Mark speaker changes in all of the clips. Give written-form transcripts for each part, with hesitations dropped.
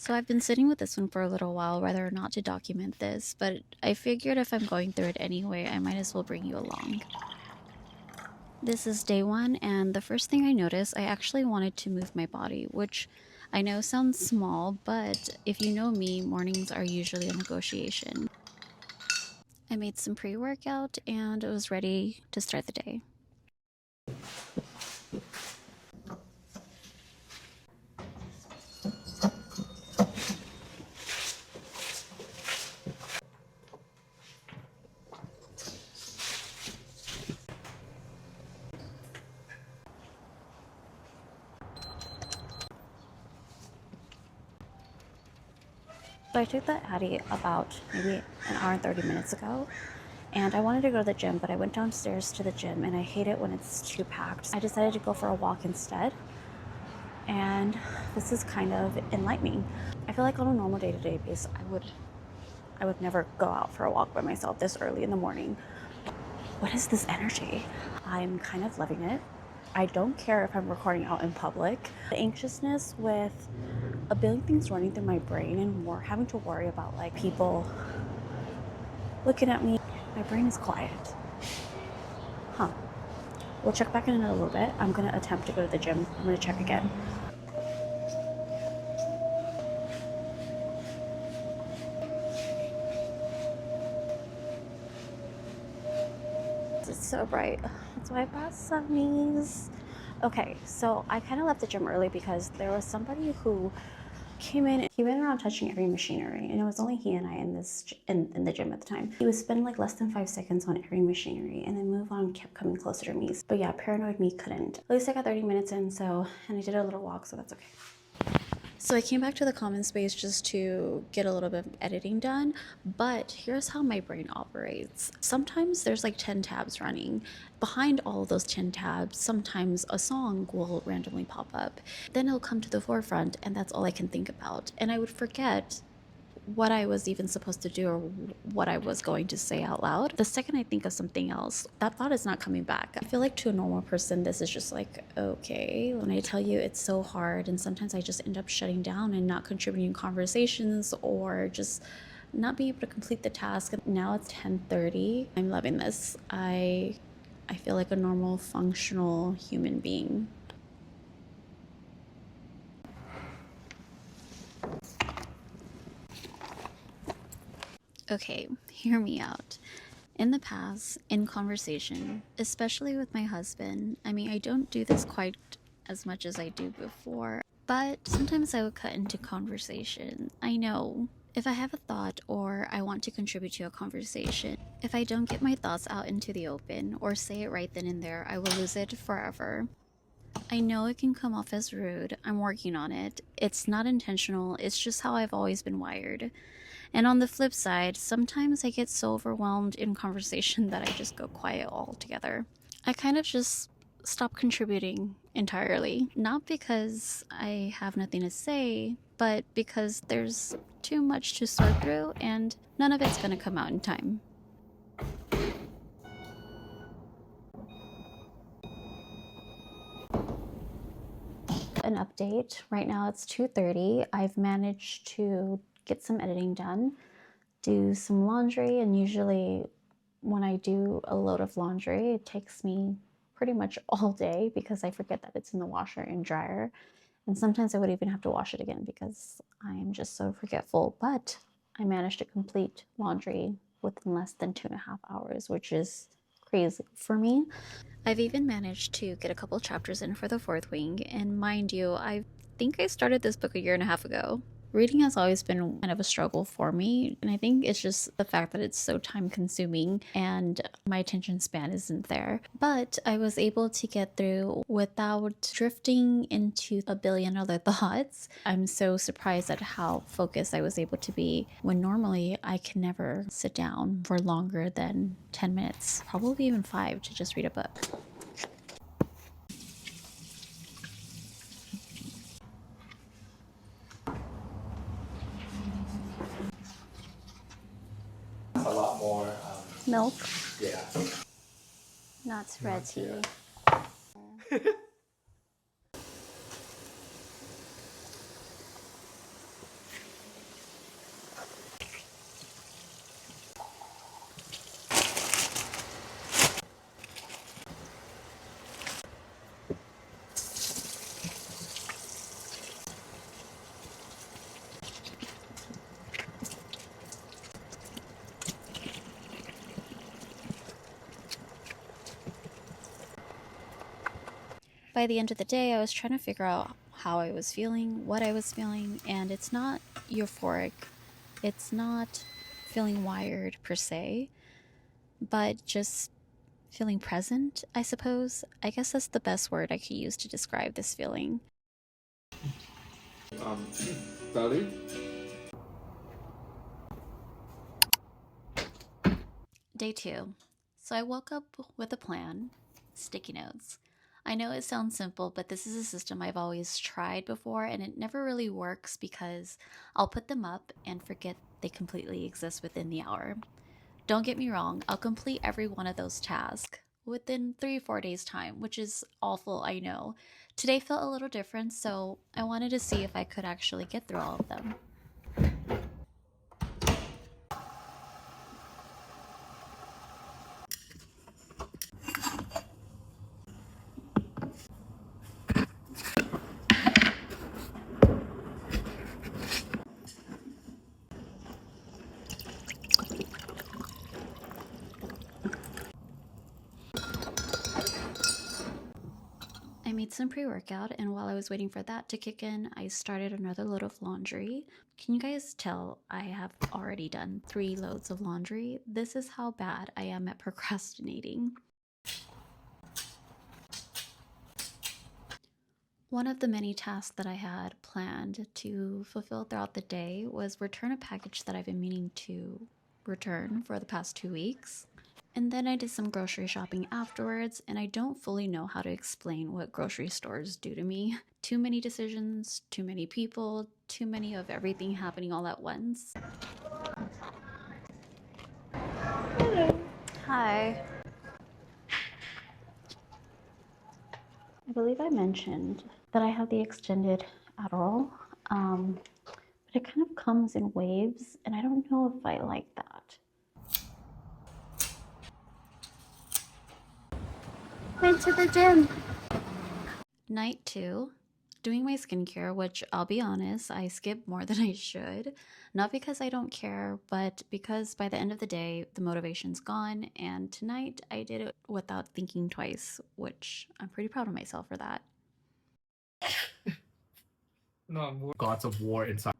Speaker 1: So I've been sitting with this one for a little while, whether or not to document this, but I figured if I'm going through it anyway, I might as well bring you along. This is day one, and the first thing I noticed, I actually wanted to move my body, which I know sounds small, but if you know me, mornings are usually a negotiation. I made some pre-workout and was ready to start the day. So I took the Addy about maybe an hour and 30 minutes ago, and I wanted to go to the gym, but I went downstairs to the gym and I hate it when it's too packed. I decided to go for a walk instead, and this is kind of enlightening. I feel like on a normal day-to-day basis, I would never go out for a walk by myself this early in the morning. What is this energy? I'm kind of loving it. I don't care if I'm recording out in public. The anxiousness with a billion things running through my brain and more having to worry about like people looking at me, my brain is quiet. We'll check back in a little bit. I'm gonna attempt to go to the gym. I'm gonna check again. It's so bright. That's why I brought sunnies. Okay, so I kind of left the gym early because there was somebody who came in. He went around touching every machinery, and it was only he and I in the gym at the time. He would spend like less than 5 seconds on every machinery and then move on, kept coming closer to me. But yeah, paranoid me couldn't. At least I got 30 minutes in, and I did a little walk, so that's okay. So I came back to the common space just to get a little bit of editing done, but here's how my brain operates. Sometimes there's like 10 tabs running. Behind all of those 10 tabs, sometimes a song will randomly pop up. Then it'll come to the forefront, and that's all I can think about. And I would forget what I was even supposed to do or what I was going to say out loud. The second I think of something else, that thought is not coming back. I feel like to a normal person, this is just like, okay. When I tell you it's so hard, and sometimes I just end up shutting down and not contributing conversations or just not being able to complete the task. Now it's 10:30. I'm loving this. I feel like a normal, functional human being. Okay, hear me out. In the past, in conversation, especially with my husband, I mean, I don't do this quite as much as I do before, but sometimes I would cut into conversation. I know if I have a thought or I want to contribute to a conversation, if I don't get my thoughts out into the open or say it right then and there, I will lose it forever. I know it can come off as rude. I'm working on it. It's not intentional, it's just how I've always been wired. And on the flip side, sometimes I get so overwhelmed in conversation that I just go quiet altogether. I kind of just stop contributing entirely. Not because I have nothing to say, but because there's too much to sort through and none of it's gonna come out in time. An update. Right now it's 2:30. I've managed to get some editing done, do some laundry, and usually when I do a load of laundry, it takes me pretty much all day because I forget that it's in the washer and dryer. And sometimes I would even have to wash it again because I am just so forgetful. But I managed to complete laundry within less than 2.5 hours, which is crazy for me. I've even managed to get a couple chapters in for the fourth wing, and mind you, I think I started this book a year and a half ago. Reading has always been kind of a struggle for me, and I think it's just the fact that it's so time consuming and my attention span isn't there. But I was able to get through without drifting into a billion other thoughts. I'm so surprised at how focused I was able to be when normally I can never sit down for longer than 10 minutes, probably even 5, to just read a book.
Speaker 2: A lot more.
Speaker 1: Milk,
Speaker 2: Yeah.
Speaker 1: not red tea. By the end of the day, I was trying to figure out how I was feeling, what I was feeling, and it's not euphoric. It's not feeling wired per se, but just feeling present, I suppose. I guess that's the best word I could use to describe this feeling.
Speaker 2: Belly?
Speaker 1: Day 2. So I woke up with a plan, sticky notes. I know it sounds simple, but this is a system I've always tried before, and it never really works because I'll put them up and forget they completely exist within the hour. Don't get me wrong, I'll complete every one of those tasks within 3 or 4 days' time, which is awful, I know. Today felt a little different, so I wanted to see if I could actually get through all of them. I made some pre-workout, and while I was waiting for that to kick in, I started another load of laundry. Can you guys tell I have already done 3 loads of laundry? This is how bad I am at procrastinating. One of the many tasks that I had planned to fulfill throughout the day was return a package that I've been meaning to return for the past 2 weeks. And then I did some grocery shopping afterwards, and I don't fully know how to explain what grocery stores do to me. Too many decisions, too many people, too many of everything happening all at once. Hello. Hi. I believe I mentioned that I have the extended Adderall, but it kind of comes in waves, and I don't know if I like that. Went to the gym. Night 2, doing my skincare, which I'll be honest, I skip more than I should. Not because I don't care, but because by the end of the day, the motivation's gone, and tonight I did it without thinking twice, which I'm pretty proud of myself for that.
Speaker 2: No, gods of war inside.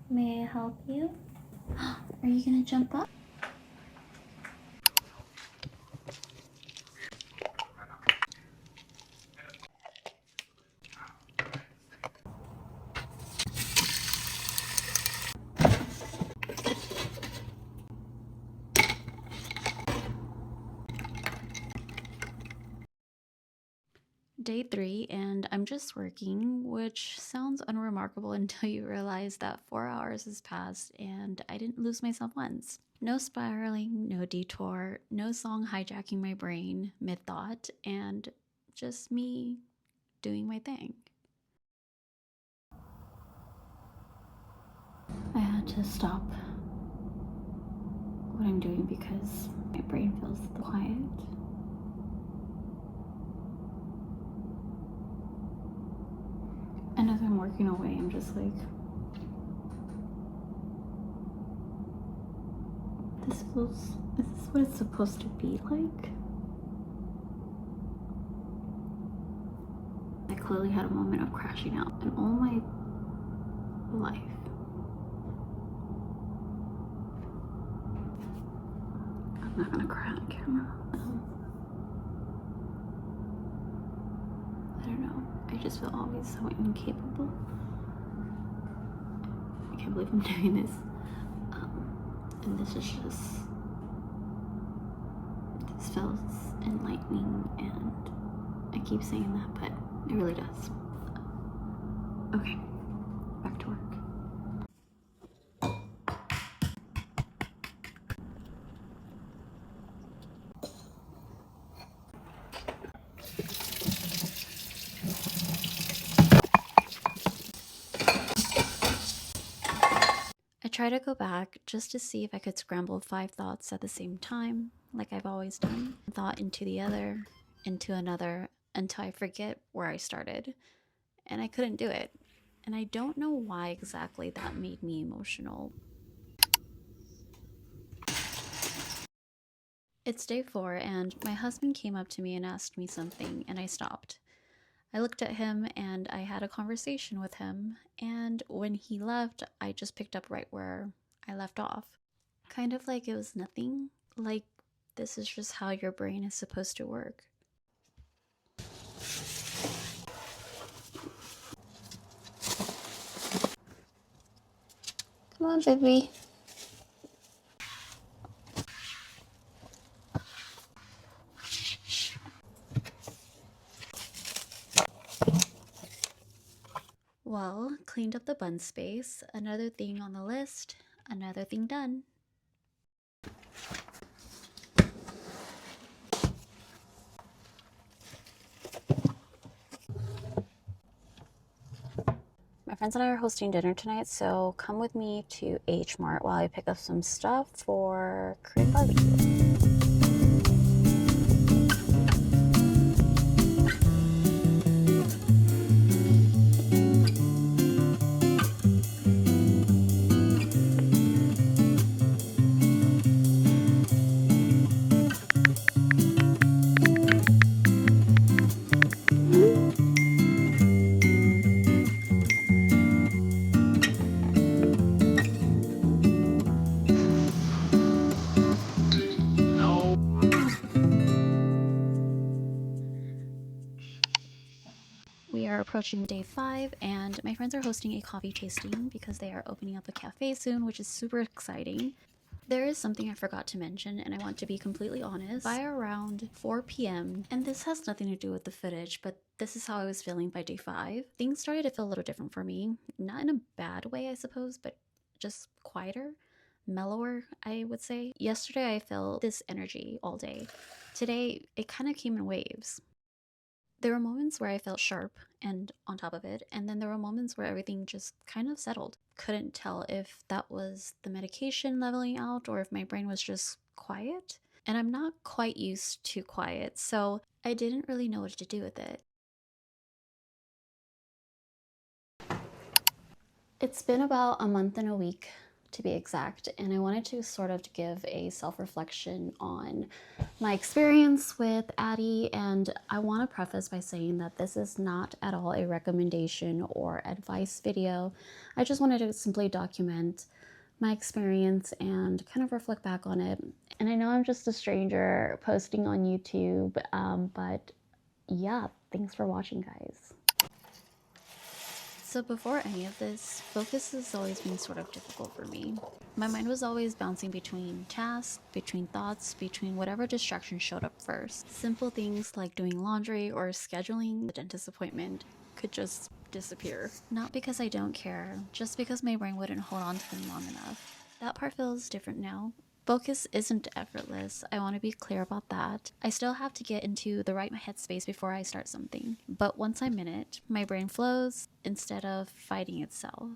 Speaker 1: May I help you? Are you gonna jump up? Day 3, and I'm just working, which sounds unremarkable until you realize that 4 hours has passed and I didn't lose myself once. No spiraling, no detour, no song hijacking my brain mid-thought, and just me doing my thing. I had to stop what I'm doing because my brain feels quiet. And as I'm working away, I'm just like, is this what it's supposed to be like? I clearly had a moment of crashing out in all my life. I'm not gonna cry on camera. I don't know. I just feel always so incapable. I can't believe I'm doing this. And this feels enlightening, and I keep saying that, but it really does. Okay, back to work. I try to go back just to see if I could scramble 5 thoughts at the same time, like I've always done. Thought into the other, into another, until I forget where I started. And I couldn't do it. And I don't know why exactly that made me emotional. It's day 4, and my husband came up to me and asked me something, and I stopped. I looked at him and I had a conversation with him, and when he left, I just picked up right where I left off. Kind of like it was nothing, like this is just how your brain is supposed to work. Come on, baby. Well, cleaned up the bun space, another thing on the list, another thing done. My friends and I are hosting dinner tonight, so come with me to H Mart while I pick up some stuff for Korean barbecue. We are approaching day 5, and my friends are hosting a coffee tasting because they are opening up a cafe soon, which is super exciting. There is something I forgot to mention, and I want to be completely honest. By around 4 p.m., and this has nothing to do with the footage, but this is how I was feeling by day 5, things started to feel a little different for me. Not in a bad way, I suppose, but just quieter, mellower, I would say. Yesterday, I felt this energy all day. Today, it kind of came in waves. There were moments where I felt sharp and on top of it, and then there were moments where everything just kind of settled. Couldn't tell if that was the medication leveling out or if my brain was just quiet. And I'm not quite used to quiet, so I didn't really know what to do with it. It's been about a month and a week, to be exact, and I wanted to sort of give a self-reflection on my experience with Addie, and I want to preface by saying that this is not at all a recommendation or advice video. I just wanted to simply document my experience and kind of reflect back on it. And I know I'm just a stranger posting on YouTube, but yeah, thanks for watching, guys. So before any of this, focus has always been sort of difficult for me. My mind was always bouncing between tasks, between thoughts, between whatever distraction showed up first. Simple things like doing laundry or scheduling the dentist appointment could just disappear. Not because I don't care, just because my brain wouldn't hold on to them long enough. That part feels different now. Focus isn't effortless. I want to be clear about that. I still have to get into the right headspace before I start something. But once I'm in it, my brain flows instead of fighting itself.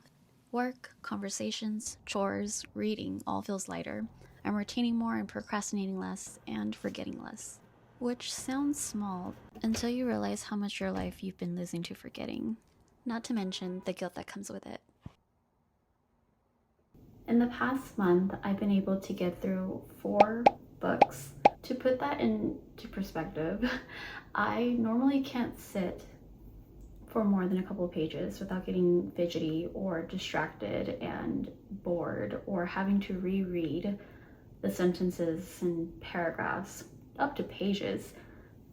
Speaker 1: Work, conversations, chores, reading all feels lighter. I'm retaining more and procrastinating less and forgetting less. Which sounds small until you realize how much of your life you've been losing to forgetting. Not to mention the guilt that comes with it. In the past month, I've been able to get through 4 books. To put that into perspective, I normally can't sit for more than a couple of pages without getting fidgety or distracted and bored or having to reread the sentences and paragraphs up to pages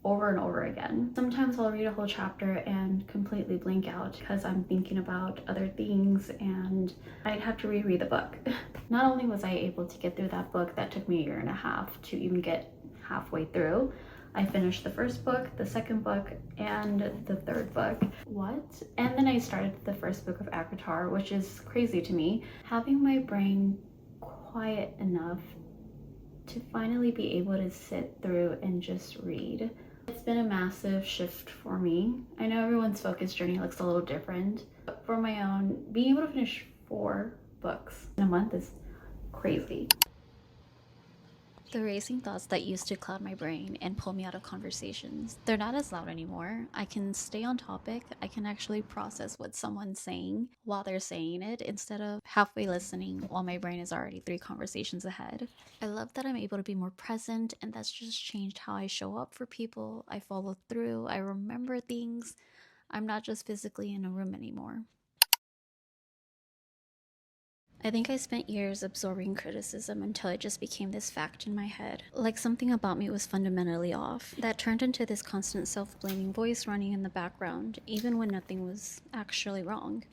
Speaker 1: over and over again. Sometimes I'll read a whole chapter and completely blink out because I'm thinking about other things and I'd have to reread the book. Not only was I able to get through that book that took me 1.5 years to even get halfway through, I finished the first book, the second book, and the third book. What? And then I started the first book of Avatar, which is crazy to me. Having my brain quiet enough to finally be able to sit through and just read. It's been a massive shift for me. I know everyone's focus journey looks a little different, but for my own, being able to finish 4 books in a month is crazy. The racing thoughts that used to cloud my brain and pull me out of conversations, they're not as loud anymore. I can stay on topic. I can actually process what someone's saying while they're saying it instead of halfway listening while my brain is already 3 conversations ahead. I love that I'm able to be more present, and that's just changed how I show up for people. I follow through. I remember things. I'm not just physically in a room anymore. I think I spent years absorbing criticism until it just became this fact in my head. Like something about me was fundamentally off. That turned into this constant self-blaming voice running in the background, even when nothing was actually wrong.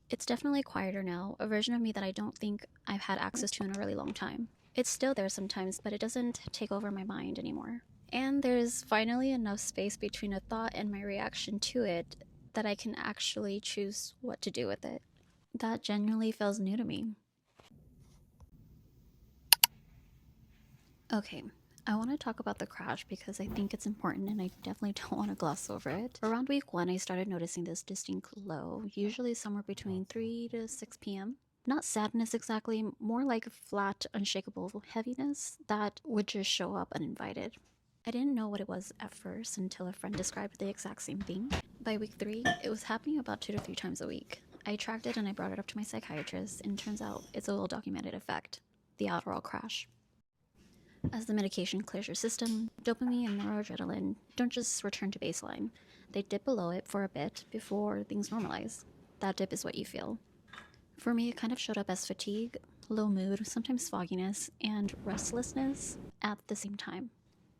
Speaker 1: It's definitely quieter now, a version of me that I don't think I've had access to in a really long time. It's still there sometimes, but it doesn't take over my mind anymore. And there's finally enough space between a thought and my reaction to it that I can actually choose what to do with it. That genuinely feels new to me. Okay, I want to talk about the crash because I think it's important and I definitely don't want to gloss over it. Around week 1, I started noticing this distinct low, usually somewhere between 3 to 6 p.m. Not sadness exactly, more like a flat, unshakable heaviness that would just show up uninvited. I didn't know what it was at first until a friend described the exact same thing. By week 3, it was happening about 2 to 3 times a week. I tracked it and I brought it up to my psychiatrist, and it turns out it's a well-documented effect, the Adderall crash. As the medication clears your system, dopamine and noradrenaline don't just return to baseline. They dip below it for a bit before things normalize. That dip is what you feel. For me, it kind of showed up as fatigue, low mood, sometimes fogginess, and restlessness at the same time.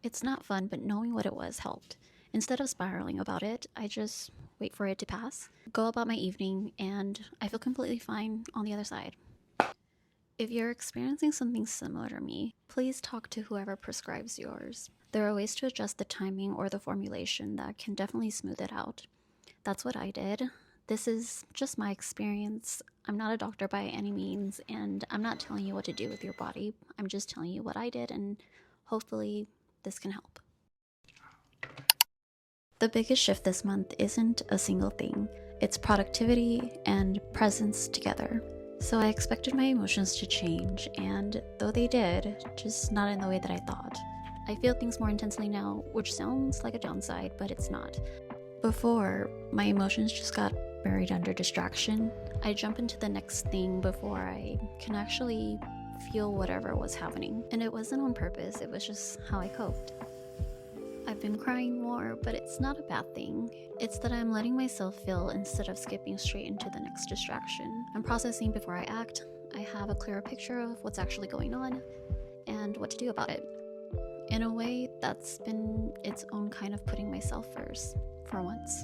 Speaker 1: It's not fun, but knowing what it was helped. Instead of spiraling about it, I just wait for it to pass, go about my evening, and I feel completely fine on the other side. If you're experiencing something similar to me, please talk to whoever prescribes yours. There are ways to adjust the timing or the formulation that can definitely smooth it out. That's what I did. This is just my experience. I'm not a doctor by any means, and I'm not telling you what to do with your body. I'm just telling you what I did, and hopefully this can help. The biggest shift this month isn't a single thing. It's productivity and presence together. So I expected my emotions to change, and though they did, just not in the way that I thought. I feel things more intensely now, which sounds like a downside, but it's not. Before, my emotions just got buried under distraction. I jump into the next thing before I can actually feel whatever was happening. And it wasn't on purpose, it was just how I coped. I've been crying more, but it's not a bad thing. It's that I'm letting myself feel instead of skipping straight into the next distraction. I'm processing before I act. I have a clearer picture of what's actually going on and what to do about it. In a way, that's been its own kind of putting myself first, for once.